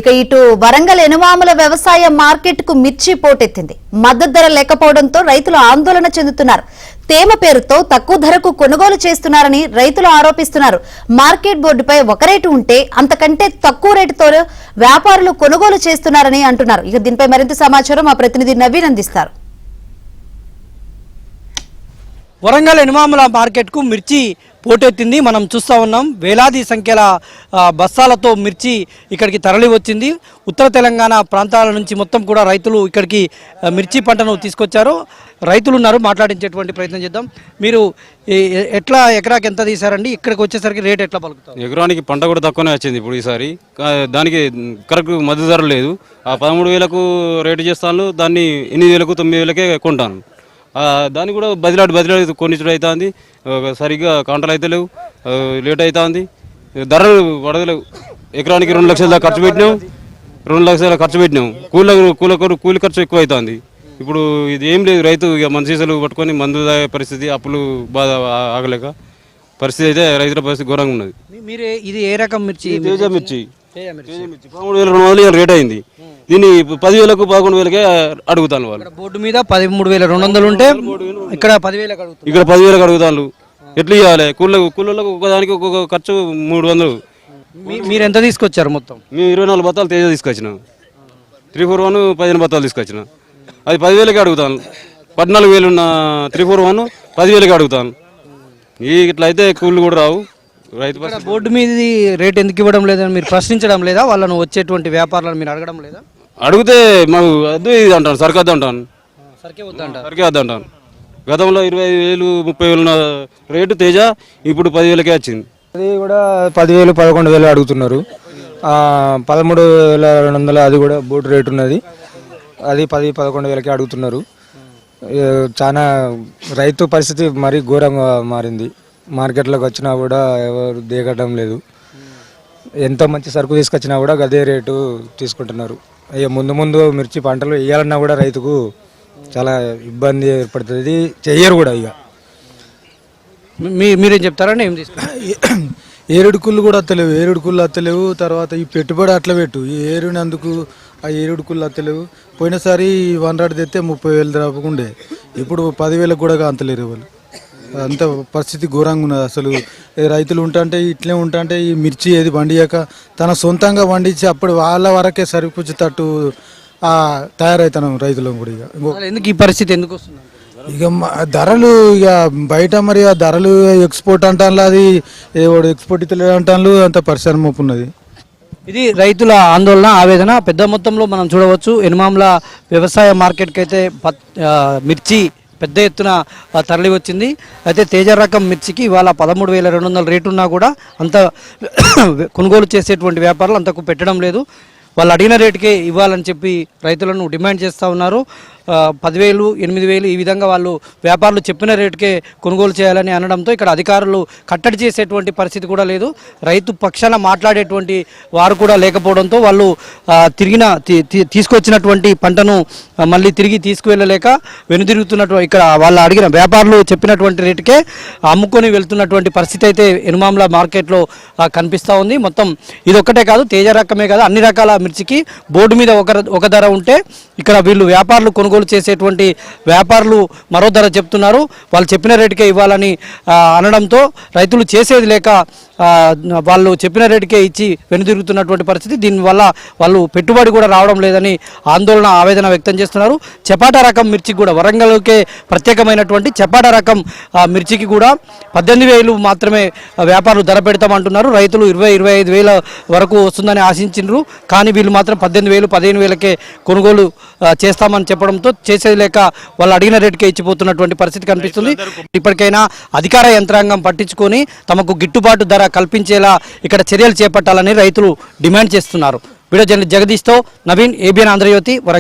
ఇక ఇటు వరంగల్ ఎనుమాముల వ్యవసాయ మార్కెట్ కు మిర్చి పోటెత్తింది. మద్దతు ధర లేకపోవడంతో రైతులు ఆందోళన చెందుతున్నారు. తేమ పేరుతో తక్కువ ధరకు కొనుగోలు చేస్తున్నారని రైతులు ఆరోపిస్తున్నారు. మార్కెట్ బోర్డుపై ఒక రేటు ఉంటే అంతకంటే తక్కువ రేటుతో వ్యాపారులు కొనుగోలు చేస్తున్నారని అంటున్నారు. ఇక దీనిపై మరింత సమాచారం మా ప్రతినిధి నవీన్ అందిస్తారు. వరంగల్ ఎనుమాముల మార్కెట్ కు మిర్చి పోటెత్తింది. మనం చూస్తూ ఉన్నాం, వేలాది సంఖ్యల బస్తాలతో మిర్చి ఇక్కడికి తరలి వచ్చింది. ఉత్తర తెలంగాణ ప్రాంతాల నుంచి మొత్తం కూడా రైతులు ఇక్కడికి మిర్చి పంటను తీసుకొచ్చారు. రైతులు ఉన్నారు, మాట్లాడించేటువంటి ప్రయత్నం చేద్దాం. మీరు ఎట్లా ఎకరాకి ఎంత తీసారండి? ఇక్కడికి వచ్చేసరికి రేట్ ఎట్లా పలుకుతారు? ఎకరానికి పంట కూడా తక్కువనే వచ్చింది ఇప్పుడు ఈసారి. దానికి కరెక్ట్ మద్దతు ధర లేదు. ఆ 13,000కు రేటు చేస్తాను, దాన్ని 8,000కు 9,000కే కొంటాను. దాన్ని కూడా బదిలాడు కొన్నిచుడు అవుతుంది. సరిగ్గా కాంటలు అయితే లేవు, లేట్ అవుతుంది. ధరలు పడదలేవు. ఎకరానికి 2 లక్షల దాకా ఖర్చు పెట్టినాం. 2 లక్షల ఖర్చు పెట్టినాం. కూలి ఖర్చు ఎక్కువ అవుతుంది. ఇప్పుడు ఇది ఏం లేదు, రైతు ఇక మన సీసాలు పట్టుకొని మందు తాగే పరిస్థితి, అప్పులు బాధ ఆగలేక పరిస్థితి అయితే రైతుల పరిస్థితి ఘోరంగా ఉన్నది. మీరు ఇది ఏ రకం మిర్చి? తేజ మిర్చి 13,200 రేట్ అయింది. దీన్ని 10,000కు 11,000కే అడుగుతాను. వాళ్ళు బోర్డు మీద 13,200 ఉంటే ఇక్కడ 10,000కు అడుగుతాను. ఎట్లా ఇవ్వాలి? కూలీలకు ఒకదానికి ఒక్కొక్క ఖర్చు 300. మీరు ఎంత తీసుకొచ్చారు మొత్తం? మేము 24 బత్తాలు తేజ తీసుకొచ్చినాం. 341 15 బత్తాలు తీసుకొచ్చిన. అది 10,000కే అడుగుతాను. 14,000 ఉన్న 341 10,000కే అడుగుతాను. ఇట్లా అయితే కూలీలు కూడా రావు. రైతు బోర్డు మీద రేట్ ఎందుకు ఇవ్వడం లేదని మీరు ప్రశ్నించడం లేదా? వాళ్ళను వచ్చేటువంటి వ్యాపారాలను మీరు అడగడం లేదా? అడిగితే మాకు అద్దు ఇది అంటాను, సరికద్దు అంటాను. సరికే వద్దంటాను. గతంలో 25,000 30,000 ఉన్న రేటు తేజ ఇప్పుడు 10,000కే వచ్చింది. అది కూడా 10,000 11,000 అడుగుతున్నారు. 13,200 అది కూడా బోర్డు రేటు ఉన్నది. అది 10-11,000కే అడుగుతున్నారు. చాలా రైతు పరిస్థితి మరీ ఘోరంగా మారింది. మార్కెట్లోకి వచ్చినా కూడా ఎవరు దిగటం లేదు. ఎంత మంచి సరుకు తీసుకొచ్చినా కూడా అదే రేటు తీసుకుంటున్నారు. అయ్యో ముందు మిర్చి పంటలు వేయాలన్నా కూడా రైతుకు చాలా ఇబ్బంది ఏర్పడుతుంది. చెయ్యరు కూడా. ఇక మీరేం చెప్తారని ఏం తీసుకుంటారు? ఏరుడుకుళ్ళు కూడా అత్తలేవు. ఏరుడుకుళ్ళు అత్తలేవు. తర్వాత ఈ పెట్టుబడి అట్లా పెట్టు, ఈ ఏరునందుకు ఆ ఏరుడుకుళ్ళు అత్తలేవు. పోయినసారి 100 తెస్తే 30,000 దాపుకుండే, ఇప్పుడు 10,000కు కూడా అంతలేరు వాళ్ళు. అంత పరిస్థితి ఘోరంగా ఉన్నది. అసలు రైతులు ఉంటాంటే ఇట్లే ఉంటాంటే ఈ మిర్చి ఏది పండియాక తన సొంతంగా పండించి అప్పుడు వాళ్ళ వరకే సరిపుచ్చేటట్టు తయారవుతున్నాం రైతులు కూడా. ఇక ఎందుకు ఈ పరిస్థితి ఎందుకు వస్తుంది? ఇక ధరలు ఇక బయట మరి ఆ ధరలు ఎక్స్పోర్ట్ అంటాను, అది ఎక్స్పోర్ట్ ఇతలేదు అంటాను. అంత పరిశ్రమ ఉన్నది. ఇది రైతుల ఆందోళన, ఆవేదన. పెద్ద మొత్తంలో మనం చూడవచ్చు. ఎనుమాముల వ్యవసాయ మార్కెట్కి అయితే మిర్చి పెద్ద ఎత్తున తరలి వచ్చింది. అయితే తేజ రకం మిర్చికి ఇవాళ 13,200 రేటు ఉన్నా కూడా అంత కొనుగోలు చేసేటువంటి వ్యాపారులు అంతకు పెట్టడం లేదు. వాళ్ళు అడిగిన రేటుకే ఇవ్వాలని చెప్పి రైతులను డిమాండ్ చేస్తూ ఉన్నారు. 10,000 8,000 ఈ విధంగా వాళ్ళు వ్యాపారులు చెప్పిన రేటుకే కొనుగోలు చేయాలని అనడంతో ఇక్కడ అధికారులు కట్టడి చేసేటువంటి పరిస్థితి కూడా లేదు. రైతు పక్షాన మాట్లాడేటువంటి వారు కూడా లేకపోవడంతో వాళ్ళు తీసుకొచ్చినటువంటి పంటను మళ్ళీ తిరిగి తీసుకువెళ్ళలేక వెనుదిరుగుతున్నటువంటి ఇక్కడ వాళ్ళు అడిగిన వ్యాపారులు చెప్పినటువంటి రేటుకే అమ్ముకొని వెళ్తున్నటువంటి పరిస్థితి అయితే ఎనుమాముల మార్కెట్లో కనిపిస్తూ ఉంది. మొత్తం ఇదొక్కటే కాదు, తేజ రకమే కాదు, అన్ని రకాల మిర్చికి బోర్డు మీద ఒక ధర ఉంటే ఇక్కడ వీళ్ళు వ్యాపారులు కొనుగోలు చేసేటువంటి వ్యాపారులు మరో ధర చెప్తున్నారు. వాళ్ళు చెప్పిన రేటుకే ఇవ్వాలని అనడంతో రైతులు చేసేది లేక వాళ్ళు చెప్పిన రేటుకే ఇచ్చి వెనుదిరుగుతున్నటువంటి పరిస్థితి. దీనివల్ల వాళ్ళు పెట్టుబడి కూడా రావడం లేదని ఆందోళన, ఆవేదన వ్యక్తం చేస్తున్నారు. చపాటా రకం మిర్చికి కూడా వరంగల్కే ప్రత్యేకమైనటువంటి చపాటా రకం మిర్చికి కూడా 18,000 మాత్రమే వ్యాపారులు ధర పెడతామంటున్నారు. రైతులు 20-25,000 వరకు వస్తుందని ఆశించారు. కానీ వీళ్ళు మాత్రం 18,000 15,000కే కొనుగోలు చేస్తామని చెప్పడంతో చేసేది లేక వాళ్ళు అడిగిన రేటుకే ఇచ్చిపోతున్నటువంటి పరిస్థితి కనిపిస్తుంది. ఇప్పటికైనా అధికార యంత్రాంగం పట్టించుకొని తమకు గిట్టుబాటు ధర కల్పించేలా ఇక్కడ చర్యలు చేపట్టాలని రైతులు డిమాండ్ చేస్తున్నారు. వీడియో జర్నలిస్ట్ జగదీష్తో నవీన్, ABN ఆంధ్రజ్యోతి, వరంగల్.